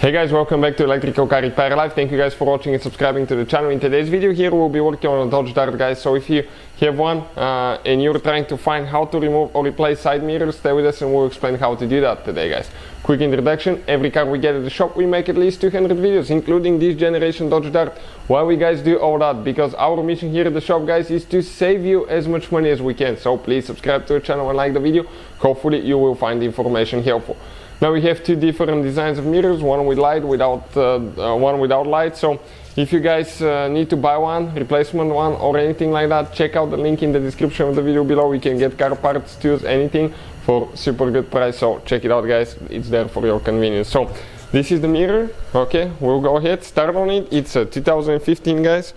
Hey guys, welcome back to Electrical Car Repair Live. Thank you guys for watching and subscribing to the channel. In today's video here we'll be working on a Dodge Dart, guys. So if you have one and you're trying to find how to remove or replace side mirrors, stay with us and we'll explain how to do that today, guys. Quick introduction: every car we get at the shop we make at least 200 videos, including this generation Dodge Dart. Why we guys do all that? Because our mission here at the shop, guys, is to save you as much money as we can. So please subscribe to the channel and like the video. Hopefully you will find the information helpful. Now we have two different designs of mirrors, one with light, one without light. So if you guys need to buy one, replacement one or anything like that, check out the link in the description of the video below. We can get car parts, tools, anything for super good price. So check it out, guys, it's there for your convenience. So this is the mirror. Okay, we'll go ahead, start on it. It's a 2015, guys.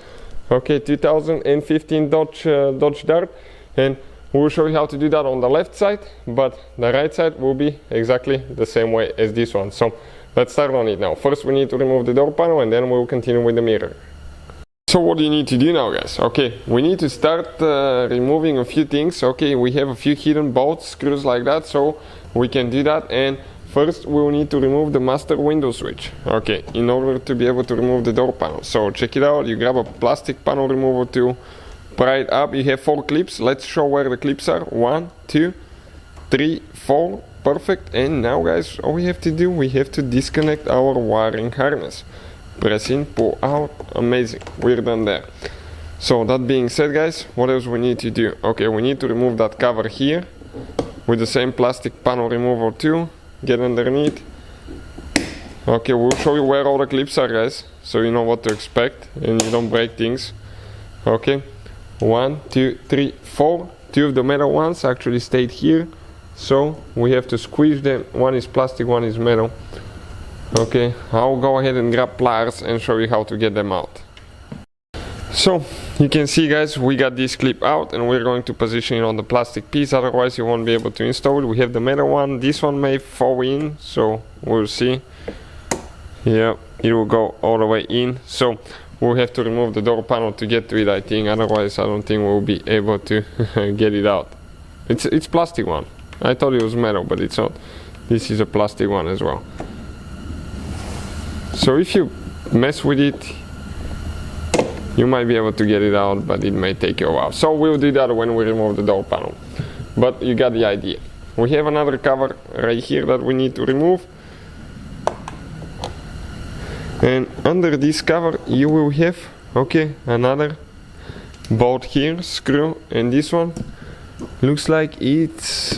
Okay, 2015 Dodge Dart, and we'll show you how to do that on the left side, but the right side will be exactly the same way as this one. So let's start on it now. First we need to remove the door panel and then we'll continue with the mirror. So what do you need to do now, guys? Okay, we need to start removing a few things. Okay, we have a few hidden bolts, screws like that, so we can do that. And first we will need to remove the master window switch, okay, in order to be able to remove the door panel. So check it out, you grab a plastic panel remover tool, pry it up. You have 4 clips. Let's show where the clips are. 1, 2, 3, 4. Perfect. And now, guys, all we have to do, we have to disconnect our wiring harness. Press in, pull out. Amazing, we're done there. So that being said, guys, what else we need to do? Okay, we need to remove that cover here with the same plastic panel remover tool. Get underneath. Okay, we'll show you where all the clips are, guys, so you know what to expect and you don't break things. Okay, 1, 2, 3, 4. 2 of the metal ones actually stayed here, so we have to squeeze them. One is plastic, one is metal. Okay, I'll go ahead and grab pliers and show you how to get them out. So you can see, guys, we got this clip out and we're going to position it on the plastic piece, otherwise you won't be able to install it. We have the metal one. This one may fall in, so we'll see. Yeah, it will go all the way in, so we'll have to remove the door panel to get to it, I think. Otherwise I don't think we'll be able to get it out. It's plastic one. I thought it was metal, but it's not. This is a plastic one as well. So if you mess with it, you might be able to get it out, but it may take you a while. So we'll do that when we remove the door panel. But you got the idea. We have another cover right here that we need to remove. And under this cover you will have, okay, another bolt here, screw, and this one looks like it's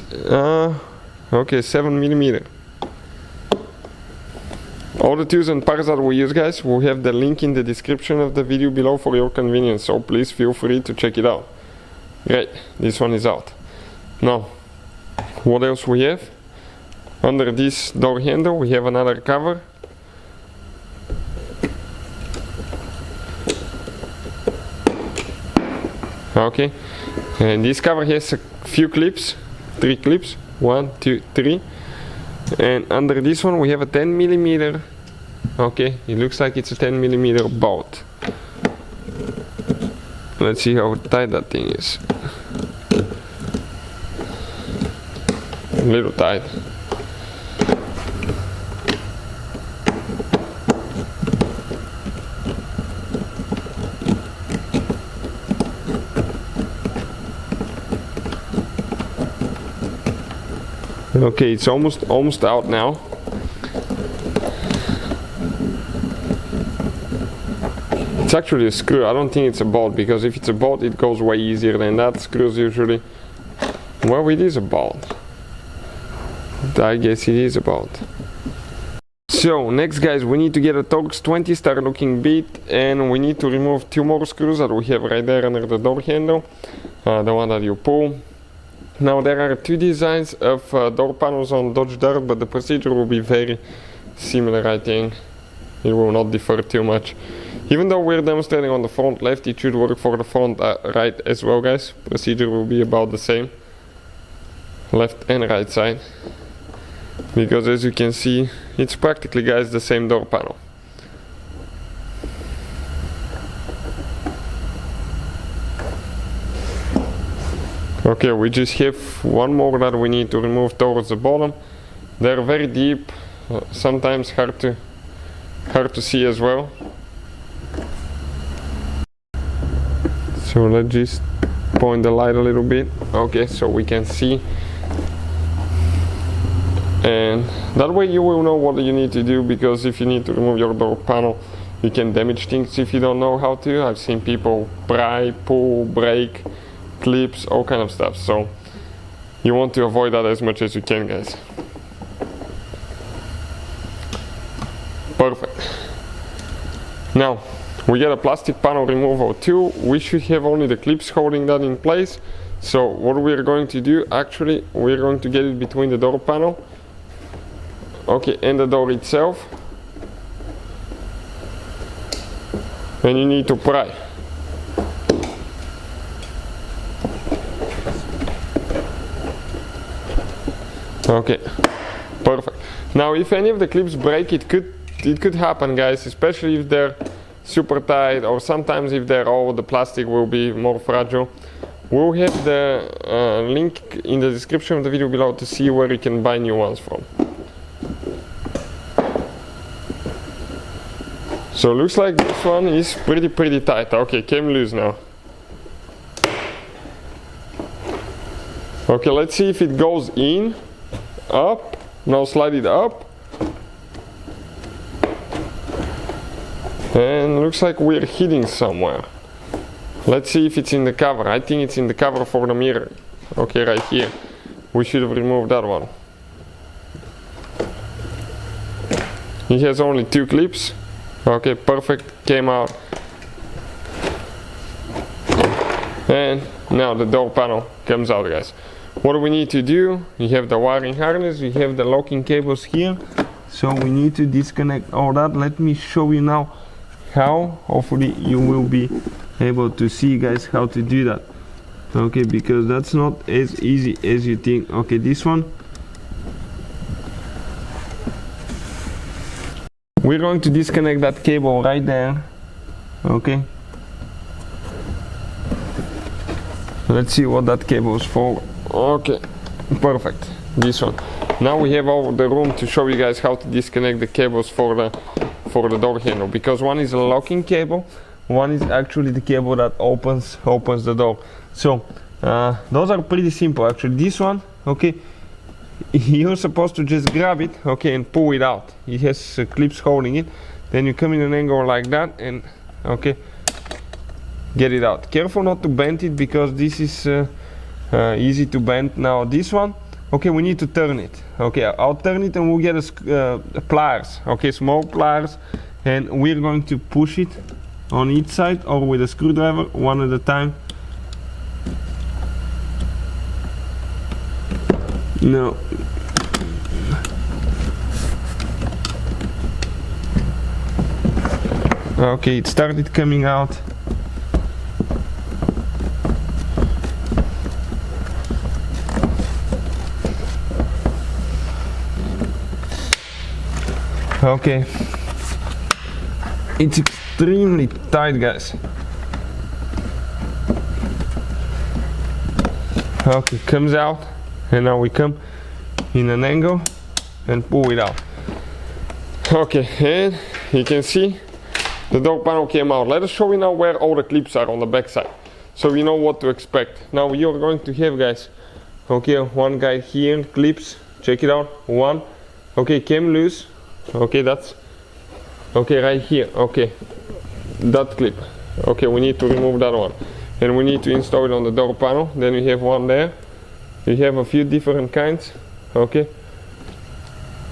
okay, 7mm. All the tools and parts that we use, guys, we'll have the link in the description of the video below for your convenience, so please feel free to check it out. Great, this one is out. Now, what else we have? Under this door handle we have another cover. Okay, and this cover has a few clips, 3 clips, 1, 2, 3, and under this one we have a 10mm. Okay, it looks like it's a 10mm bolt. Let's see how tight that thing is. A little tight. Okay, it's almost out now. It's actually a screw. I don't think it's a bolt, because if it's a bolt it goes way easier than that. Screws usually. Well, it is a bolt. I guess it is a bolt. So next, guys, we need to get a Torx 20 star looking bit, and we need to remove 2 more screws that we have right there under the door handle, the one that you pull. Now there are 2 designs of door panels on Dodge Dart, but the procedure will be very similar, I think. It will not differ too much. Even though we're demonstrating on the front left, it should work for the front right as well, guys. Procedure will be about the same, left and right side, because as you can see, it's practically, guys, the same door panel. Okay, we just have one more that we need to remove towards the bottom. They're very deep, sometimes hard to hard to see as well. So let's just point the light a little bit. Okay, so we can see. And that way you will know what you need to do, because if you need to remove your door panel, you can damage things if you don't know how to. I've seen people pry, pull, break, clips, all kind of stuff. So you want to avoid that as much as you can, guys. Perfect. Now we get a plastic panel removal tool. We should have only the clips holding that in place. So what we're going to do, actually, we're going to get it between the door panel, okay, and the door itself. And you need to pry. Okay, perfect. Now if any of the clips break, it could happen, guys, especially if they're super tight, or sometimes if they're old, the plastic will be more fragile. We'll have the link in the description of the video below to see where you can buy new ones from. So looks like this one is pretty tight. Okay, came loose now. Okay, let's see if it goes in, up. Now slide it up. And looks like we're hitting somewhere. Let's see if it's in the cover. I think it's in the cover for the mirror. Okay, right here. We should have removed that one. It has only 2 clips. Okay, perfect, came out. And now the door panel comes out, guys. What do we need to do? You have the wiring harness, you have the locking cables here. So we need to disconnect all that. Let me show you now how. Hopefully you will be able to see, guys, how to do that. Okay, because that's not as easy as you think. Okay, this one, we're going to disconnect that cable right there. Okay, let's see what that cable is for. Okay, perfect, this one. Now we have all the room to show you guys how to disconnect the cables for the door handle, because one is a locking cable, one is actually the cable that opens the door. So those are pretty simple, actually. This one, okay, you're supposed to just grab it, okay, and pull it out. It has clips holding it. Then you come in an angle like that and, okay, get it out. Careful not to bend it, because this is easy to bend. Now this one, okay, we need to turn it. Okay, I'll turn it and we'll get a pliers, okay, small pliers, and we're going to push it on each side, or with a screwdriver, one at a time. No. Okay, it started coming out. Okay, it's extremely tight, guys. Okay, comes out, and now we come in an angle and pull it out. Okay, and you can see the door panel came out. Let us show you now where all the clips are on the back side, so you know what to expect. Now you're going to have, guys, okay, one guy here, clips, check it out, one, okay, came loose. Okay, that's okay right here. Okay, that clip. Okay, we need to remove that one, and we need to install it on the door panel. Then we have one there. You have a few different kinds. Okay,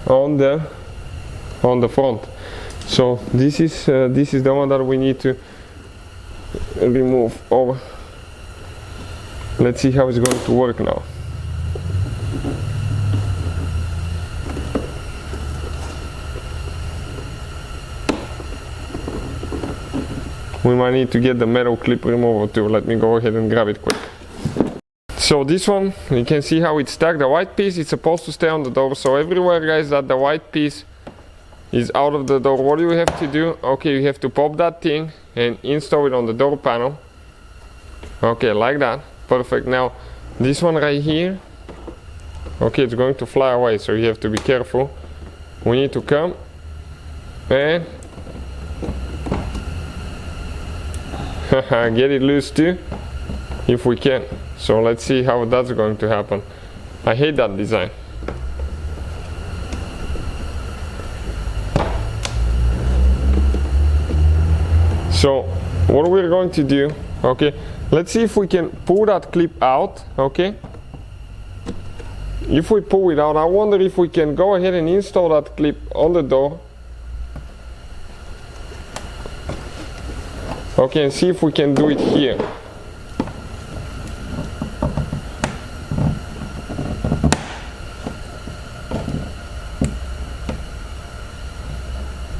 on the front. So this is the one that we need to remove over. Let's see how it's going to work now. We might need to get the metal clip remover too. Let me go ahead and grab it quick. So this one, you can see how it's stuck. The white piece is supposed to stay on the door. So everywhere, guys, that the white piece is out of the door, what do you have to do? Okay, you have to pop that thing and install it on the door panel. Okay, like that. Perfect. Now this one right here, okay, it's going to fly away, so you have to be careful. We need to come and get it loose too, if we can. So let's see how that's going to happen. I hate that design. So what we're going to do, okay, let's see if we can pull that clip out, okay. If we pull it out, I wonder if we can go ahead and install that clip on the door. Okay, and see if we can do it here.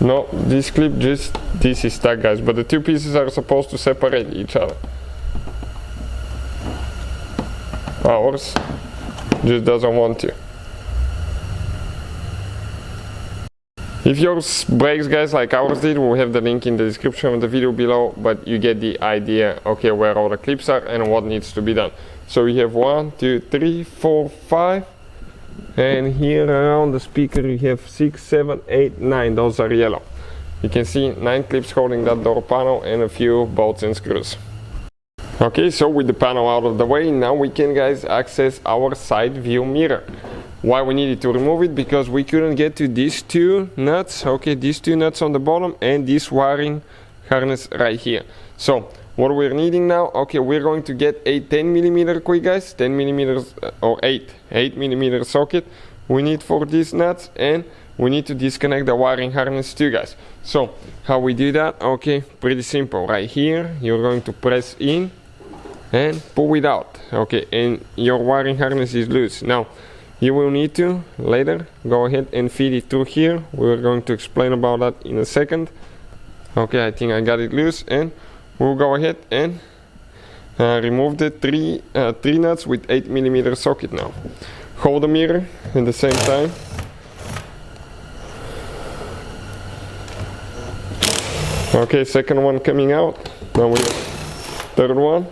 No, this clip this is stuck, guys, but the two pieces are supposed to separate each other. Ours just doesn't want to. If yours breaks, guys, like ours did, we'll have the link in the description of the video below, but you get the idea, okay, where all the clips are and what needs to be done. So we have 1, 2, 3, 4, 5, and here around the speaker you have 6, 7, 8, 9, those are yellow. You can see 9 clips holding that door panel and a few bolts and screws. Okay, so with the panel out of the way, now we can, guys, access our side view mirror. Why we needed to remove it? Because we couldn't get to these two nuts, okay, these two nuts on the bottom and this wiring harness right here. So what we're needing now, okay, we're going to get a 10mm quick, guys, 10 millimeters or 8 millimeter socket we need for these nuts, and we need to disconnect the wiring harness too, guys. So how we do that? Okay, pretty simple. Right here you're going to press in and pull it out, okay, and your wiring harness is loose. Now you will need to later go ahead and feed it through here. We're going to explain about that in a second. Okay, I think I got it loose, and we'll go ahead and remove the three nuts with 8mm socket now. Hold the mirror at the same time. Okay, second one coming out. Now we have third one.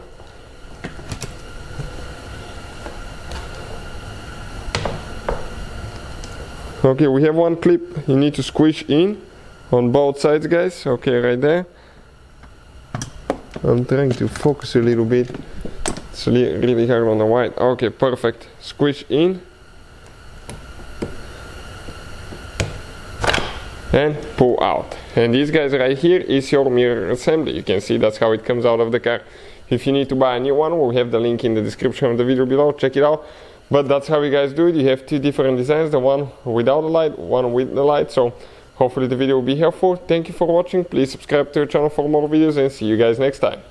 Okay, we have one clip you need to squish in on both sides, guys. Okay, right there. I'm trying to focus a little bit. It's really hard on the white. Okay, perfect. Squish in. And pull out. And this, guys, right here is your mirror assembly. You can see that's how it comes out of the car. If you need to buy a new one, we'll have the link in the description of the video below. Check it out. But that's how you guys do it. You have two different designs, the one without the light, one with the light. So hopefully the video will be helpful. Thank you for watching. Please subscribe to our channel for more videos, and see you guys next time.